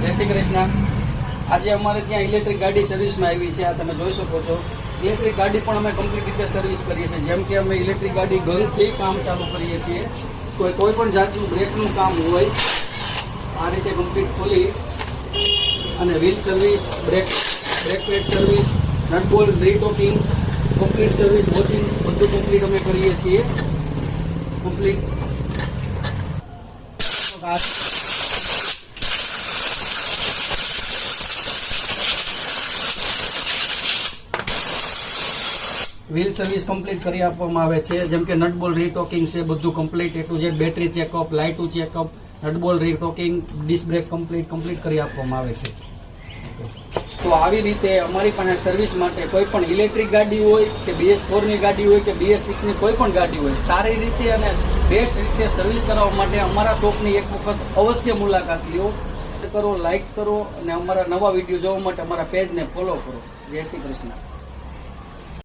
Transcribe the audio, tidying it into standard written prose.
જય શ્રી કૃષ્ણ। આજે અમારે ત્યાં ઇલેક્ટ્રિક ગાડી સર્વિસમાં આવી છે। આ તમે જોઈ શકો છો। ઇલેક્ટ્રિક ગાડી પણ અમે કમ્પ્લીટ રીતે સર્વિસ કરીએ છીએ। જેમ કે અમે ઇલેક્ટ્રિક ગાડી ઘરથી કામ ચાલુ કરીએ છીએ। કોઈ પણ જાતનું બ્રેકનું કામ હોય આ રીતે કમ્પ્લીટ ખોલી અને wheel service, brake pad service, nut bolt retorquing, complete service, washing બધું કમ્પ્લીટ અમે કરીએ છીએ। કમ્પ્લીટ વ્હીલ સર્વિસ કમ્પ્લીટ કરી આપવામાં આવે છે। જેમ કે નટ બોલ્ટ રીટોકિંગ છે, બધું complete A to Z, battery checkup, લાઇટું checkup, nut bolt retorquing, disc brake complete કરી આપવામાં આવે છે। તો આવી રીતે અમારી પાસે સર્વિસ માટે કોઈ પણ ઇલેક્ટ્રિક ગાડી હોય કે BS4ની ગાડી હોય કે BS6ની કોઈ પણ ગાડી હોય, સારી રીતે અને બેસ્ટ રીતે સર્વિસ કરાવવા માટે અમારા શોપની એક વખત અવશ્ય મુલાકાત લ્યો। કરો, લાઇક કરો અને અમારા નવા વિડીયો જોવા માટે અમારા પેજને ફોલો કરો। જય શ્રી કૃષ્ણ।